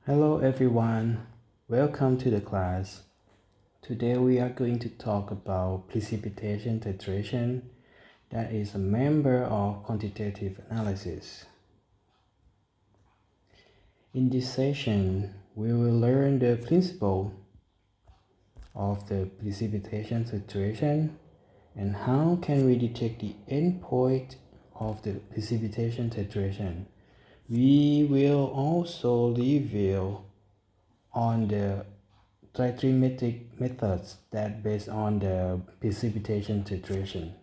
Hello everyone, welcome to the class. Today we are going to talk about precipitation titration, that is a member of quantitative analysis. In this session, we will learn the principle of the precipitation titration and how can we detect the endpoint of the precipitation titration. We will also review on the trigonometric methods that based on the precipitation titration.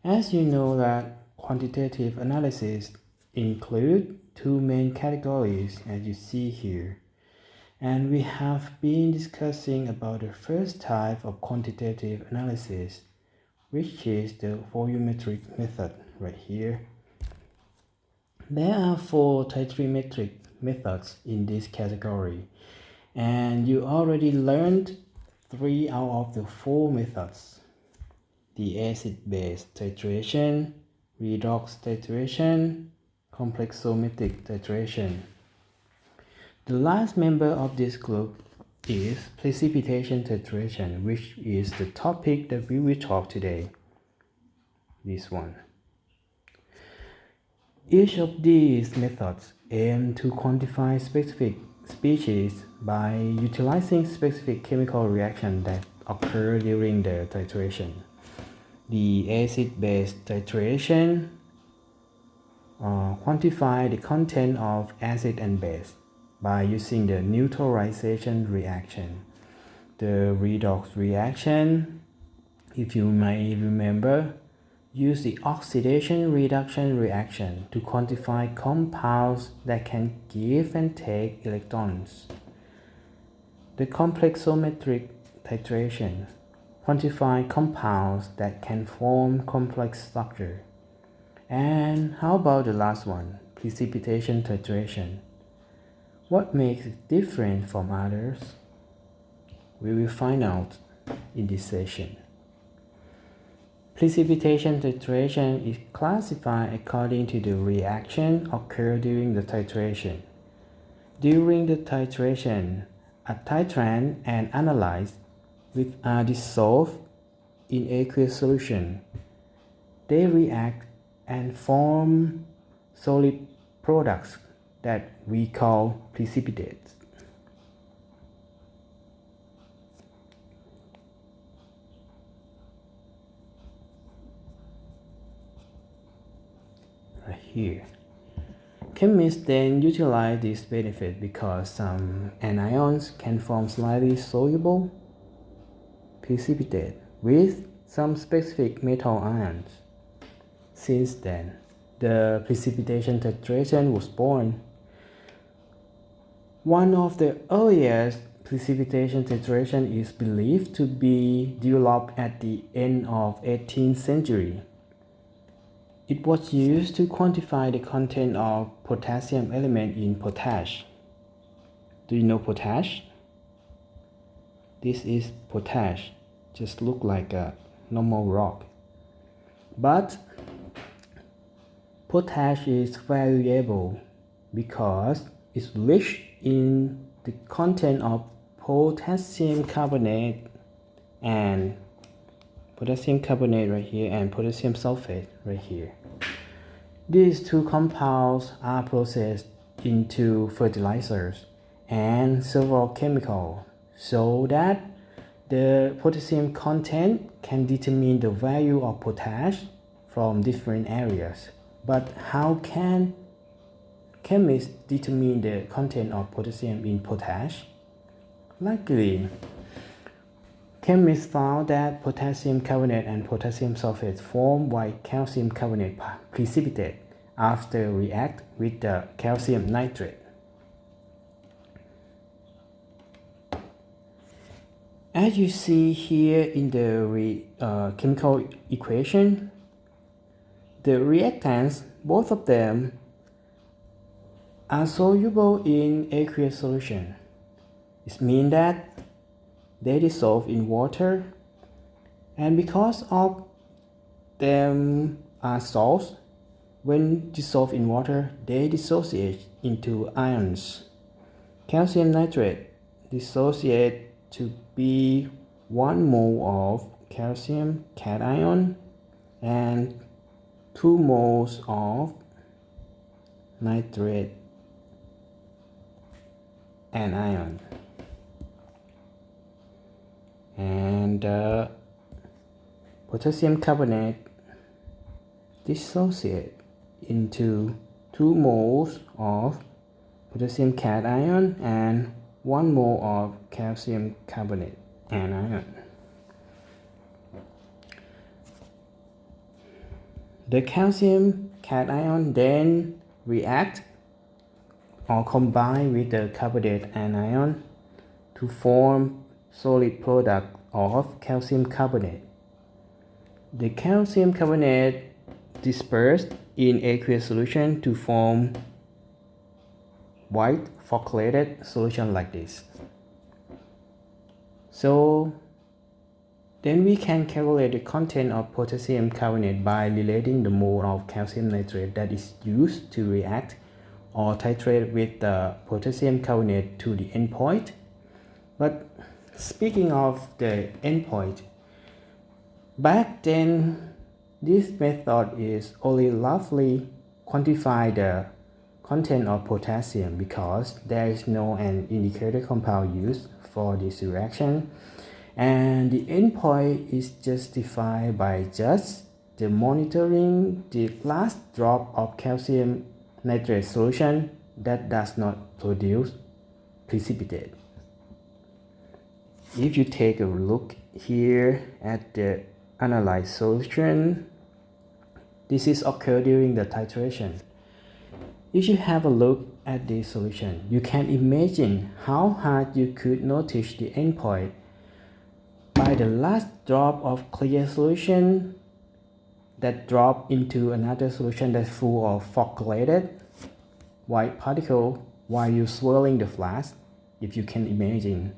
As you know that quantitative analysis include two main categories as you see here, and we have been discussing about the first type of quantitative analysis, which is the volumetric method right here. There are four trigonometric methods in this category, and you already learned 3 out of the 4 methods: the acid-base titration, redox titration, complexometric titration. The last member of this group is precipitation titration, which is the topic that we will talk today. This one. Each of these methods aim to quantify specific species by utilizing specific chemical reactions that occur during the titration. The acid-base titration quantify the content of acid and base by using the neutralization reaction. The redox reaction, if you may remember, use the oxidation reduction reaction to quantify compounds that can give and take electrons. The complexometric titration quantify compounds that can form complex structure. And how about the last one, precipitation titration? What makes it different from others? We will find out in this session. Precipitation titration is classified according to the reaction occurred during the titration. During the titration, a titrant and analyte which are dissolved in aqueous solution. They react and form solid products that we call precipitates. Here. Chemists then utilize this benefit because some anions can form slightly soluble precipitate with some specific metal ions. Since then, the precipitation titration was born. One of the earliest precipitation titration is believed to be developed at the end of 18th century. It was used to quantify the content of potassium element in potash. Do you know potash? This is potash, just look like a normal rock. But potash is valuable because it's rich in the content of potassium carbonate and potassium carbonate right here and potassium sulfate right here. These two compounds are processed into fertilizers and several chemicals so that the potassium content can determine the value of potash from different areas. But how can chemists determine the content of potassium in potash? Luckily, chemists found that potassium carbonate and potassium sulfate form white calcium carbonate precipitate after react with the calcium nitrate. As you see here in the chemical equation, the reactants, both of them, are soluble in aqueous solution. It means that they dissolve in water, and because of them are salts, when dissolved in water, they dissociate into ions. Calcium nitrate dissociate to be 1 mole of calcium cation and 2 moles of nitrate anion. And potassium carbonate dissociate into 2 moles of potassium cation and 1 mole of calcium carbonate anion. The calcium cation then react or combine with the carbonate anion to form solid product of calcium carbonate. The calcium carbonate dispersed in aqueous solution to form white flocculated solution like this. So then we can calculate the content of potassium carbonate by relating the mole of calcium nitrate that is used to react or titrate with the potassium carbonate to the endpoint. But speaking of the endpoint, back then this method is only roughly quantify the content of potassium because there is no an indicator compound used for this reaction, and the endpoint is justified by just the monitoring the last drop of calcium nitrate solution that does not produce precipitate. If you take a look here at the analyzed solution, this is occurred during the titration. If you have a look at this solution, you can imagine how hard you could notice the endpoint by the last drop of clear solution that drop into another solution that's full of flocculated white particle while you swirling the flask, if you can imagine.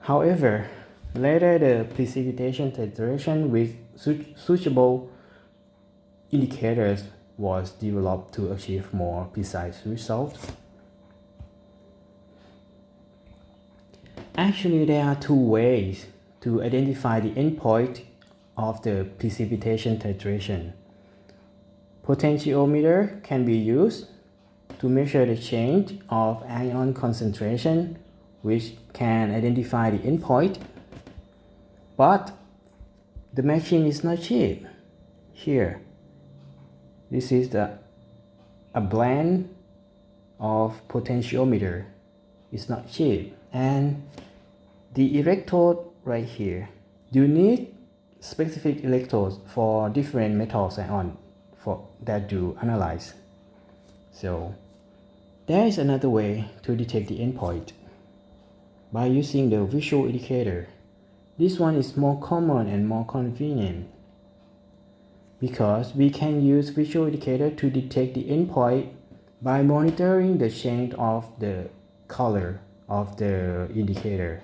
However, later the precipitation titration with suitable indicators was developed to achieve more precise results. Actually, there are 2 ways to identify the endpoint of the precipitation titration. Potentiometer can be used to measure the change of ion concentration, which can identify the endpoint. But the machine is not cheap. Here, this is a blend of potentiometer. It's not cheap. And the electrode right here, you need specific electrodes for different metals and on for that you analyze. So there is another way to detect the endpoint by using the visual indicator. This one is more common and more convenient because we can use visual indicator to detect the endpoint by monitoring the change of the color of the indicator.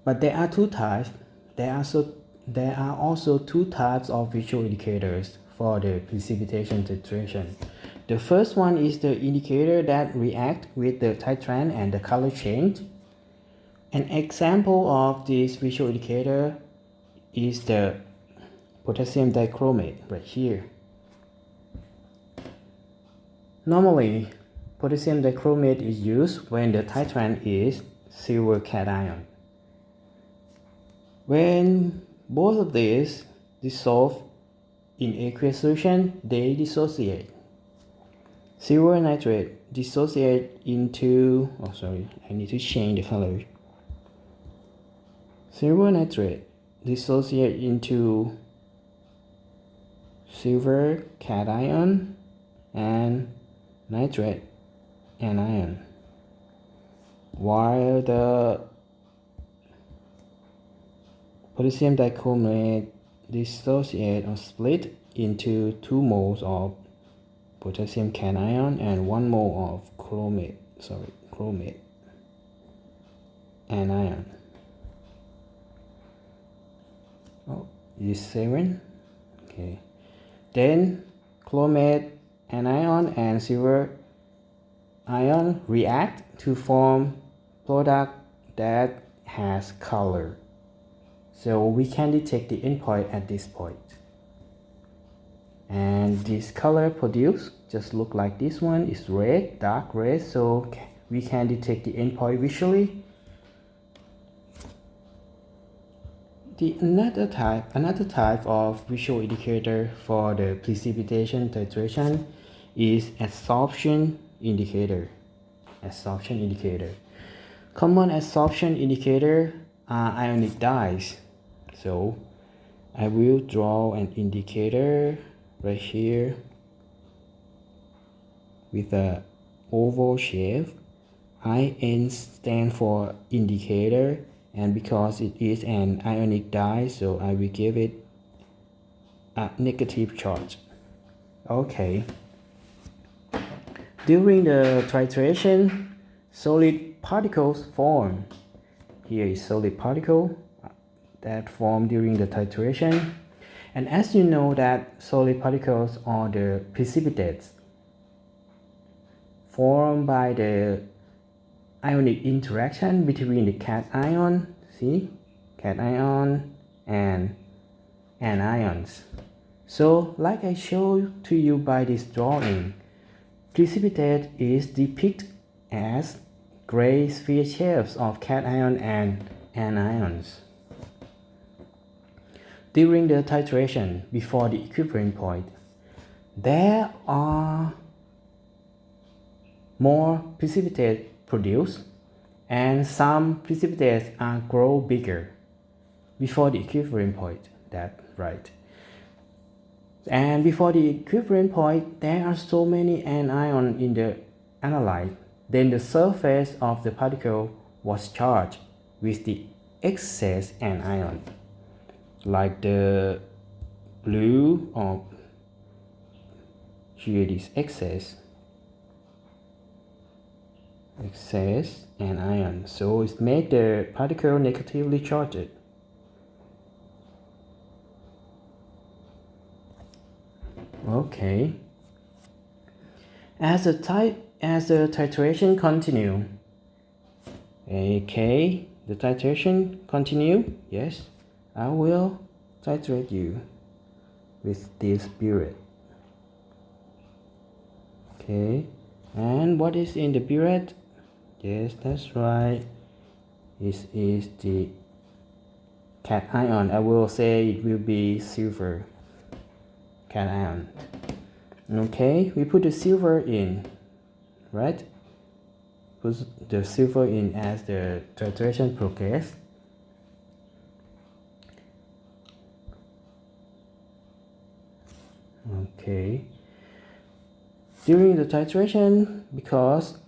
But there are 2 types. There are also 2 types of visual indicators for the precipitation titration. The first one is the indicator that react with the titrant and the color change. An example of this visual indicator is the potassium dichromate right here. Normally, potassium dichromate is used when the titrant is silver cation. When both of these dissolve in aqueous solution, they dissociate. Silver nitrate dissociate into, I need to change the color. Silver nitrate dissociate into silver cation and nitrate anion, while the potassium dichromate dissociate or split into 2 moles of potassium cation and 1 mole of chromate anion. Oh, is 7? Okay. Then chromate anion and silver ion react to form product that has color. So we can detect the endpoint at this point. And this color produced just look like this one is red, dark red, so we can detect the endpoint visually. Another type of visual indicator for the precipitation titration is absorption indicator. Common absorption indicator are ionic dyes. So I will draw an indicator right here with a oval shape. IN stand for indicator, and because it is an ionic dye, so I will give it a negative charge. Okay. During the titration, solid particles form. Here is solid particle that form during the titration. And as you know that solid particles are the precipitates formed by the ionic interaction between the cation, cation and anions. So like I showed to you by this drawing, precipitate is depicted as gray sphere shapes of cation and anions. During the titration, before the equilibrium point, there are more precipitate produced, and some precipitates are grow bigger before the equilibrium point. That's right. And before the equilibrium point, there are so many anions in the analyte. Then the surface of the particle was charged with the excess anion, like the blue or here this excess anion. So it made the particle negatively charged. Okay. As the titration continue. Okay, the titration continue. Yes, I will titrate you with this burette. Okay, and what is in the burette? Yes, that's right. This is the cation. I will say it will be silver cation. Okay, we put the silver in, right? Put the silver in as the titration progress. Okay. During the titration, because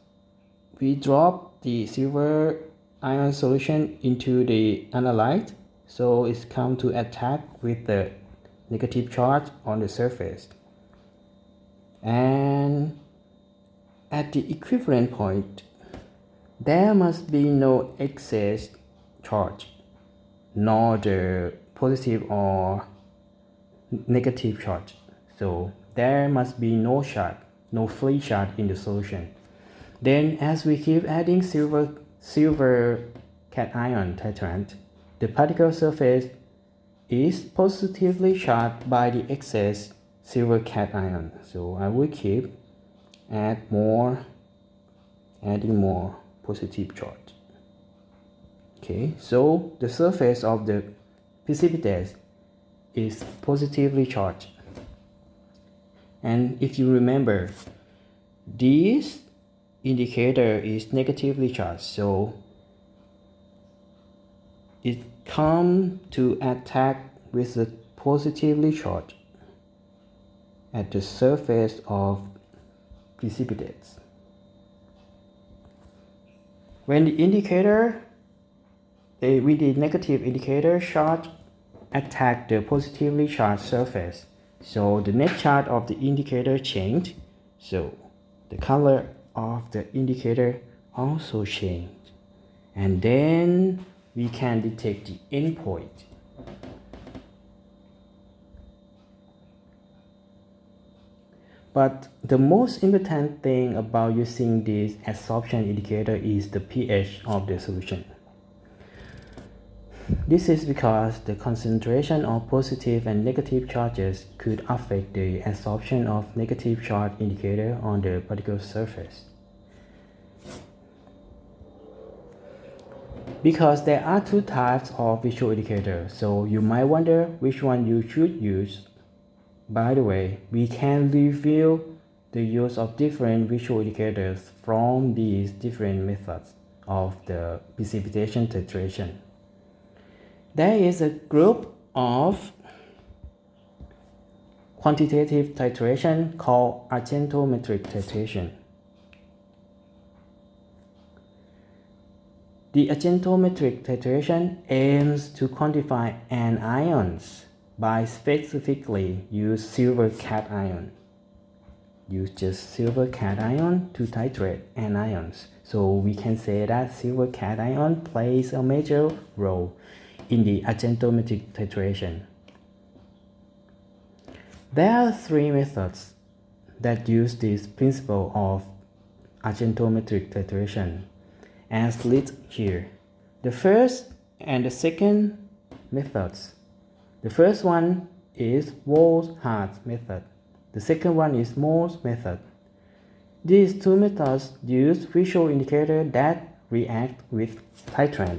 we drop the silver ion solution into the analyte, so it's come to attack with the negative charge on the surface. And at the equivalent point, there must be no excess charge, nor the positive or negative charge. So there must be no charge, no free charge in the solution. Then as we keep adding silver cation titrant, the particle surface is positively charged by the excess silver cation. So I will keep adding more positive charge. Okay, so the surface of the precipitate is positively charged. And if you remember, this indicator is negatively charged, so it comes to attack with the positively charged at the surface of precipitates. When the indicator with the negative indicator charge attack the positively charged surface, so the net charge of the indicator changed, so the color of the indicator also changed, and then we can detect the endpoint. But the most important thing about using this absorption indicator is the pH of the solution. This is because the concentration of positive and negative charges could affect the absorption of negative charge indicator on the particle surface. Because there are two types of visual indicators, so you might wonder which one you should use. By the way, we can review the use of different visual indicators from these different methods of the precipitation titration. There is a group of quantitative titration called argentometric titration. The argentometric titration aims to quantify anions by specifically use silver cation. Use just silver cation to titrate anions. So we can say that silver cation plays a major role in the argentometric titration. There are three methods that use this principle of argentometric titration as listed here. The first and the second methods. The first one is Wohlhardt method. The second one is Mohs method. These two methods use visual indicator that react with titrant.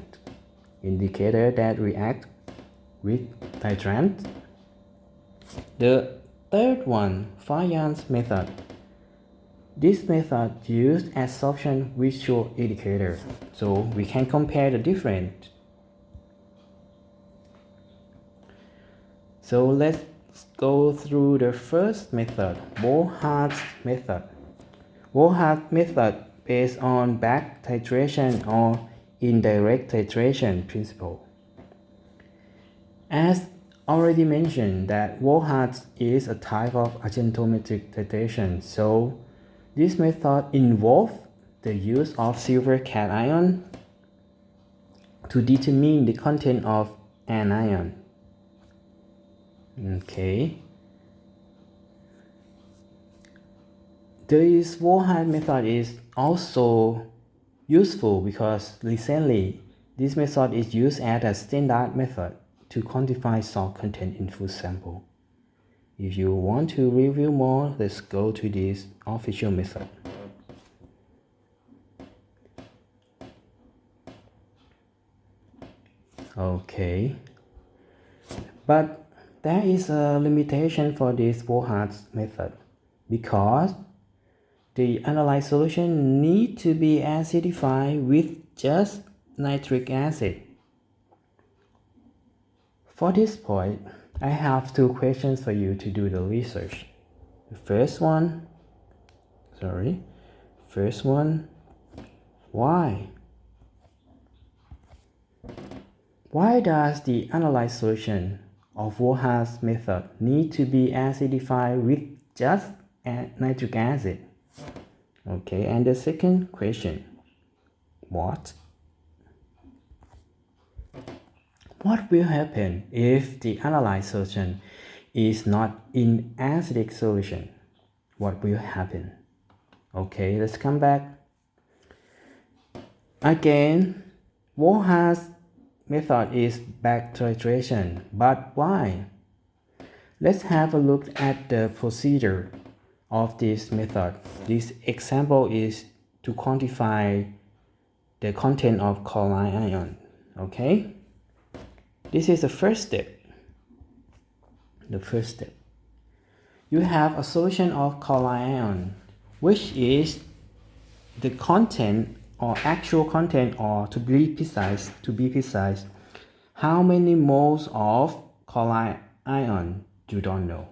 Indicator that react with titrant. The third one, Fayon's method. This method uses absorption visual indicator, so we can compare the different. So let's go through the first method, Wohlhardt's method. Wohlhardt's method based on back titration or indirect titration principle. As already mentioned that Wohlhardt is a type of argentometric titration, so this method involves the use of silver cation to determine the content of an anion. Okay. This Wohlhardt method is also useful because recently this method is used as a standard method to quantify salt content in food sample. If you want to review more, let's go to this official method. Okay, but there is a limitation for this Wohlhardt's method because the analyzed solution needs to be acidified with just nitric acid. For this point, I have two questions for you to do the research. The first one, why? Why does the analyzed solution of Wohlhardt's method need to be acidified with just nitric acid? Okay, and the second question, what will happen if the analyzed solution is not in acidic solution? What will happen? Okay, let's come back. Again, Wohlhardt's method is back titration, but why? Let's have a look at the procedure of this method. This example is to quantify the content of chloride ion. Okay, this is the first step. You have a solution of chloride ion, which is the content or actual content, or to be precise, how many moles of chloride ion you don't know,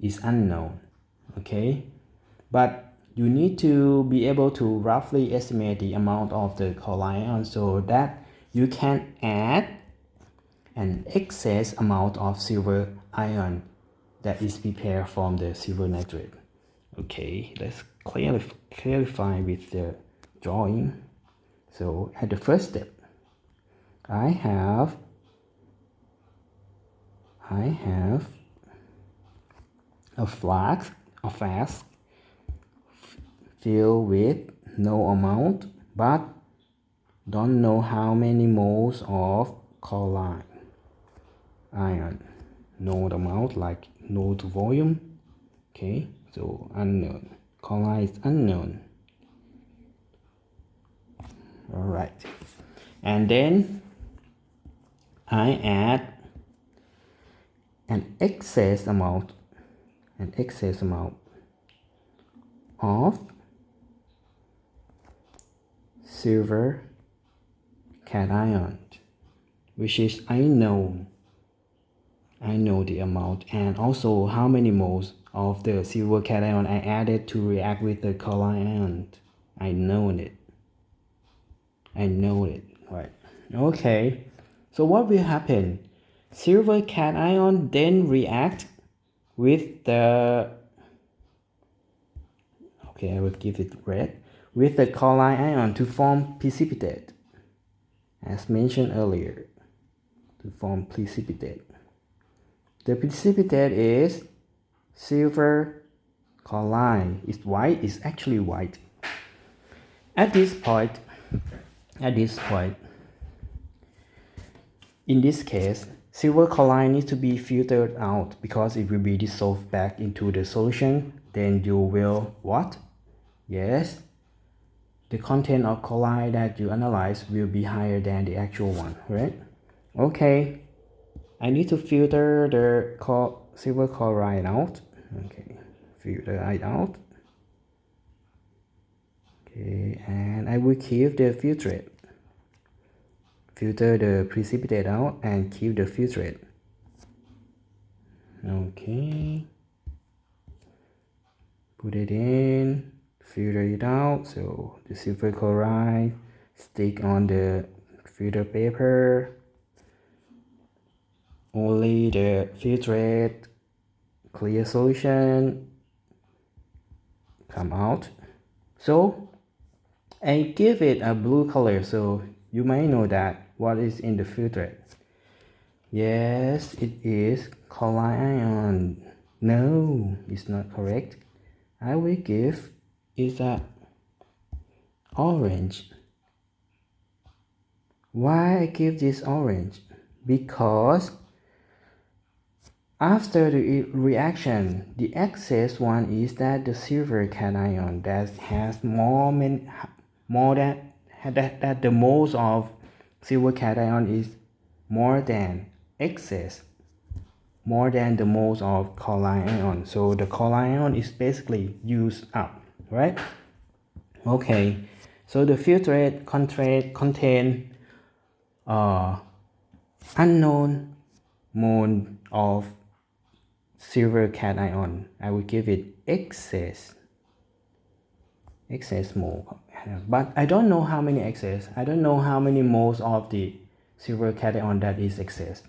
is unknown. Okay, but you need to be able to roughly estimate the amount of the chloride ion so that you can add an excess amount of silver ion that is prepared from the silver nitrate. Okay, let's clarify with the drawing. So at the first step, I have a flask still with no amount, but don't know how many moles of chloride ion. Known amount, like known volume. Okay, so unknown. Chloride is unknown. All right, and then I add an excess amount of silver cation, which is I know the amount, and also how many moles of the silver cation I added to react with the chloride ion. I know it, right? Okay, so what will happen? Silver cation then react with the, okay, I will give it red, with the chloride ion to form precipitate, as mentioned earlier, to form precipitate. The precipitate is silver chloride. It's white. It's actually white. At this point, in this case, silver chloride needs to be filtered out because it will be dissolved back into the solution. Then you will what? Yes, the content of chloride that you analyze will be higher than the actual one, right? Okay, I need to filter the silver chloride out. Okay, filter it out. Okay, and I will keep the filtrate. Filter the precipitate out and keep the filtrate. Okay, put it in, filter it out. So the silver chloride stick on the filter paper. Only the filtrate clear solution come out. So I give it a blue color, so you may know that what is in the filtrate. Yes, it is chloride ion. No, it's not correct. I will give it a orange. Why I give this orange? Because after the reaction, the excess one is that the silver cation that has that the moles of silver cation is more than excess, more than the moles of chloride ion. So the chloride ion is basically used up, right? Okay, so the filtrate contain unknown mole of silver cation. I will give it excess mole, but I don't know how many excess. I don't know how many moles of the silver cation that is excess.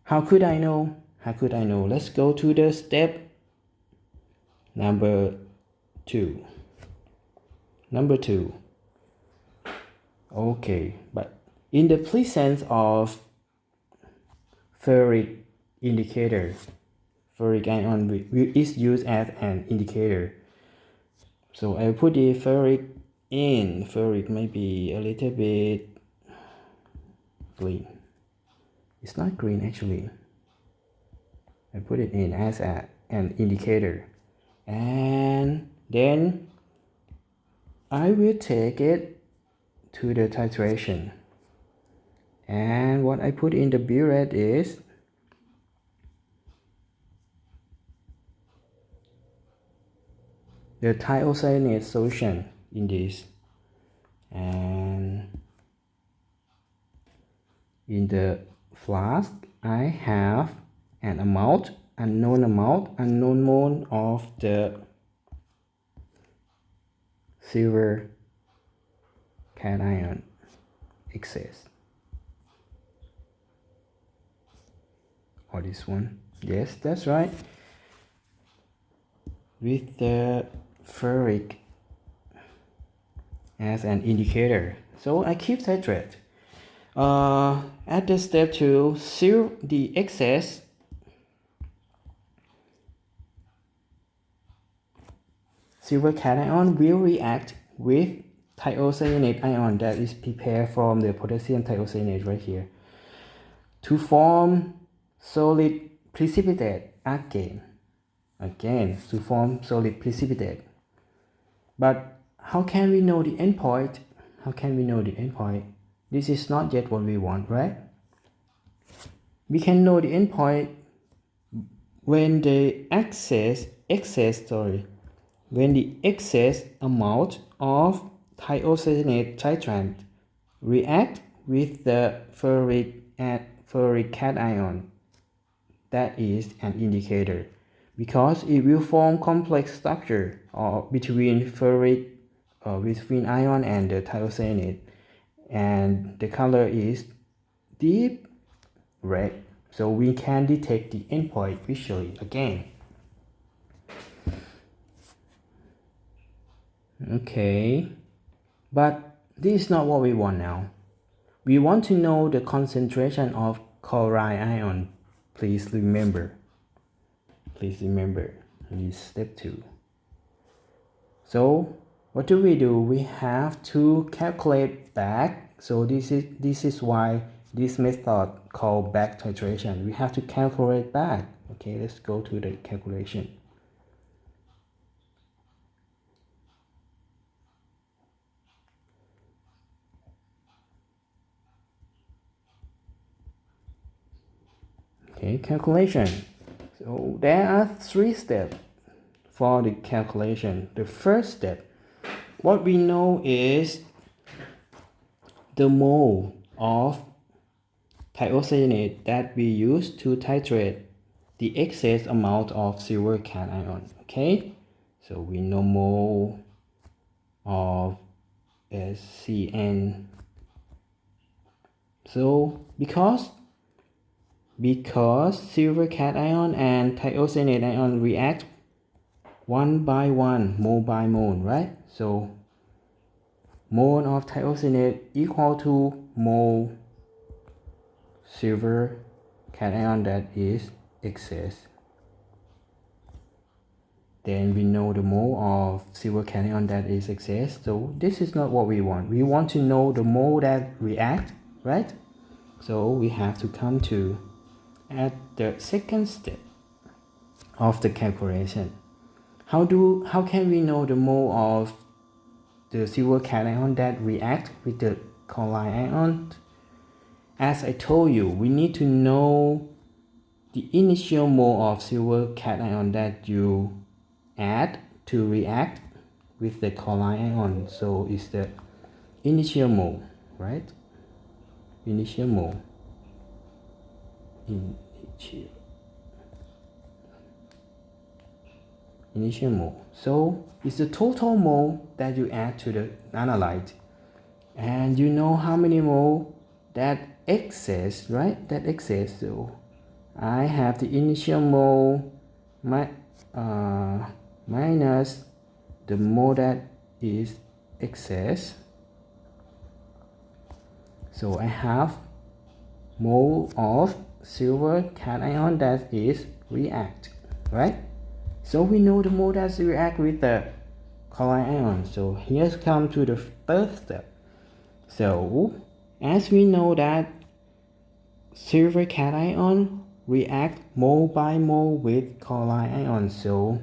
How could I know? Let's go to the step number 2. Okay, but in the presence of ferric indicator, ferric ion is used as an indicator. So I put the ferric in. Ferric may be a little bit green. It's not green actually. I put it in as an indicator, and then I will take it to the titration. And what I put in the burette is the thiocyanate solution in this, and in the flask I have an unknown mole of the silver cation excess. Or this one, yes, that's right, with the ferric as an indicator. So I keep titrate. At the step 2, the excess silver cation will react with thiocyanate ion that is prepared from the potassium thiocyanate right here to form solid precipitate again to form solid precipitate. But how can we know the endpoint? This is not yet what we want, right? We can know the endpoint when the excess amount of thiocyanate titrant react with the ferric cation. That is an indicator, because it will form complex structure between between ion and the thiocyanate, and the color is deep red, so we can detect the endpoint visually again. Okay, but this is not what we want now. We want to know the concentration of chloride ion. Please remember this step 2. So what do? We have to calculate back. So this is why this method called back titration. We have to calculate back. Okay, let's go to the calculation. Okay, calculation. So there are 3 steps for the calculation. The first step, what we know is the mole of thiocyanate that we use to titrate the excess amount of silver cation. Okay, so we know mole of SCN. So because silver cation and thiocyanate ion react one by one, mole by mole, right? So mole of thiocyanate equal to mole silver cation that is excess. Then we know the mole of silver cation that is excess. So this is not what we want. We want to know the mole that react, right? So we have to come to at the second step of the calculation. How can we know the mole of the silver cation that react with the chloride ion? As I told you, we need to know the initial mole of silver cation that you add to react with the chloride ion. So it's the initial mole, right? Initial mole. Initial mole. So it's the total mole that you add to the analyte, and you know how many mole that excess, right? That excess. So I have the initial mole minus the mole that is excess. So I have mole of silver cation that is react, right? So we know the mole that react with the chloride ion. So here's come to the third step. So as we know that silver cation react mole by mole with chloride ion, so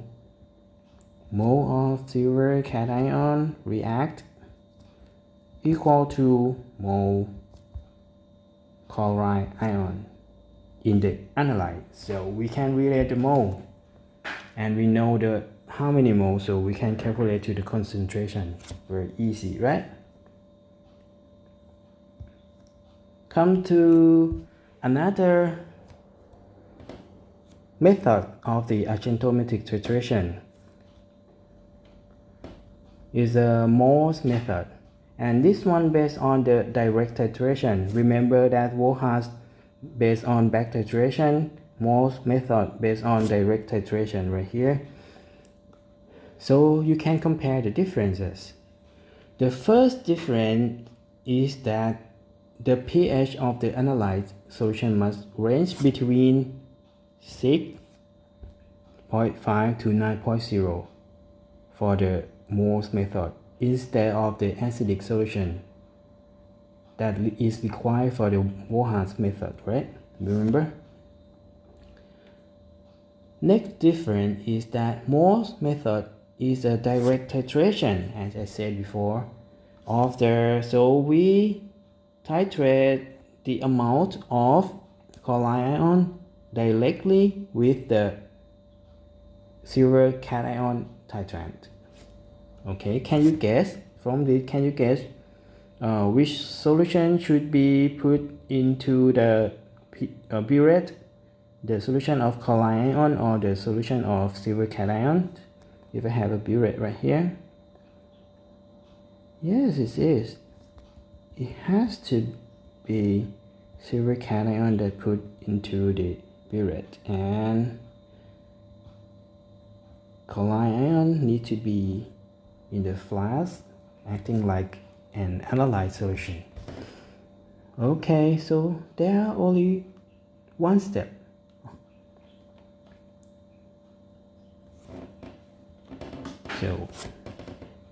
mole of silver cation react equal to mole chloride ion in the analyte. So we can relate the mole, and we know the how many moles, so we can calculate to the concentration. Very easy, right? Come to another method of the agentometric titration is a Morse method, and this one based on the direct titration. Remember that Wohlhaas based on back titration, Morse method based on direct titration right here. So you can compare the differences. The first difference is that the pH of the analyte solution must range between 6.5 to 9.0 for the Mohs method instead of the acidic solution that is required for the Vaughan's method, right? Remember? Next difference is that Mohs method is a direct titration, as I said before, so we titrate the amount of chloride ion directly with the silver cation titrant. Okay, can you guess which solution should be put into the burette? The solution of chloride ion or the solution of silver cation? If I have a burette right here, yes, it is. It has to be silver cation that put into the burette, and chloride ion need to be in the flask, acting like an analyte solution. Okay, so there are only one step. So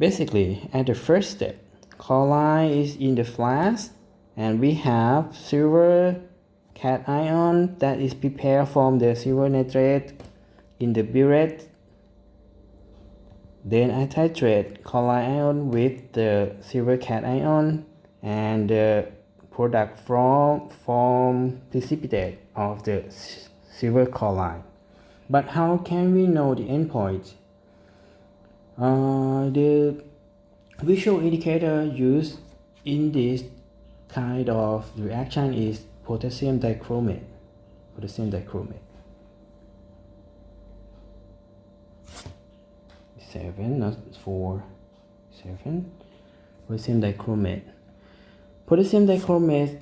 basically, at the first step, chloride is in the flask, and we have silver cation that is prepared from the silver nitrate in the burette. Then I titrate chloride ion with the silver cation, and the product from precipitate of the silver chloride. But how can we know the endpoint? The visual indicator used in this kind of reaction is potassium dichromate. 7, not 4, 7. Potassium dichromate. Potassium dichromate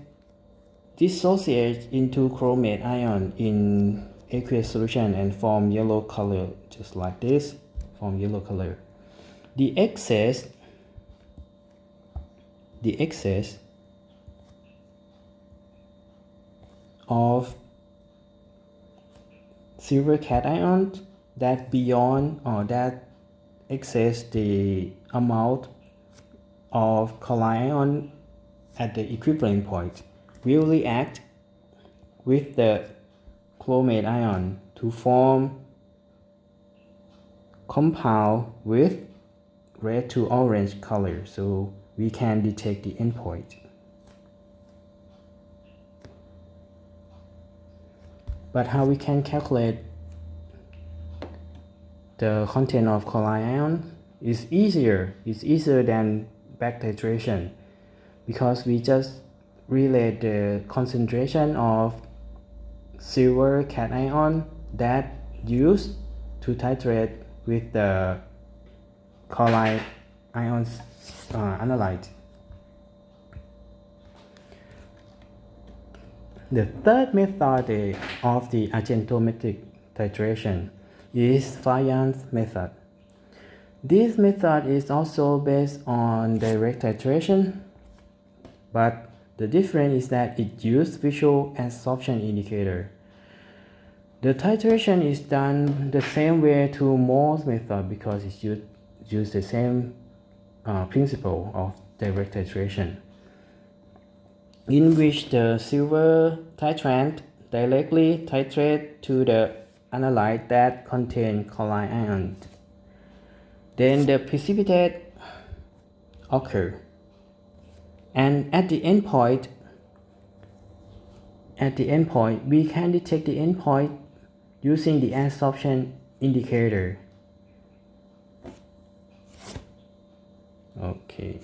dissociates into chromate ion in aqueous solution and form yellow color, just like this, form yellow color. The excess of silver cation that beyond or that excess the amount of chloride ion at the equivalent point will react with the chromate ion to form compound with red to orange color, so we can detect the endpoint. But how we can calculate the content of chloride ion is easier. It's easier than back titration, because we just relate the concentration of silver cation that used to titrate with the chloride ions analyte. The third method of the agentometric titration is Vaughan's method. This method is also based on direct titration, but the difference is that it uses visual absorption indicator. The titration is done the same way to Mohs method because it uses the same principle of direct titration, in which the silver titrant directly titrate to the analyte that contain chloride ion. Then the precipitate occur, and at the endpoint we can detect the endpoint using the absorption indicator. Okay.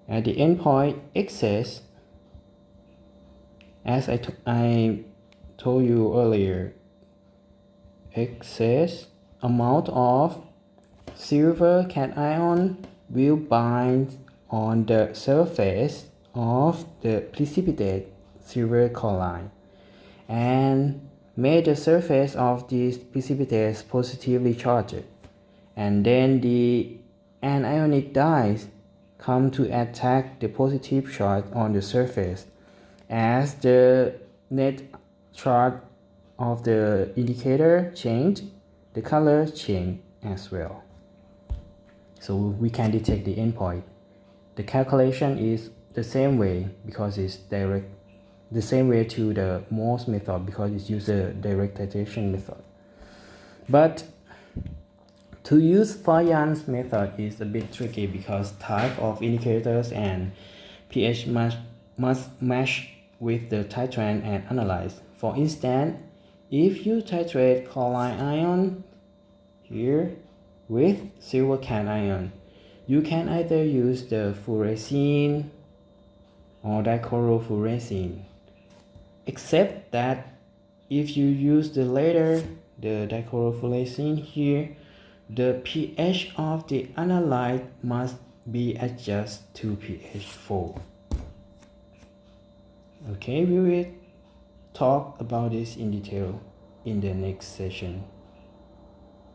At the endpoint excess, as I told you earlier, excess amount of silver cation will bind on the surface of the precipitate silver chloride and make the surface of these precipitates positively charged, and then the anionic dyes come to attack the positive charge on the surface. As the net charge of the indicator change, the color change as well. so we can detect the endpoint. The calculation is the same way because it's direct, the same way to the Morse method because it's user direct titration method. But to use Fayan's method is a bit tricky because type of indicators and pH must match with the titrant and analyze. For instance, if you titrate chloride ion here with silver cation, you can either use the fluorescein or dichlorophurescine, except that if you use the latter, the dichlorophurescine here, the pH of the analyte must be adjusted to pH 4. Okay, we will talk about this in detail in the next session.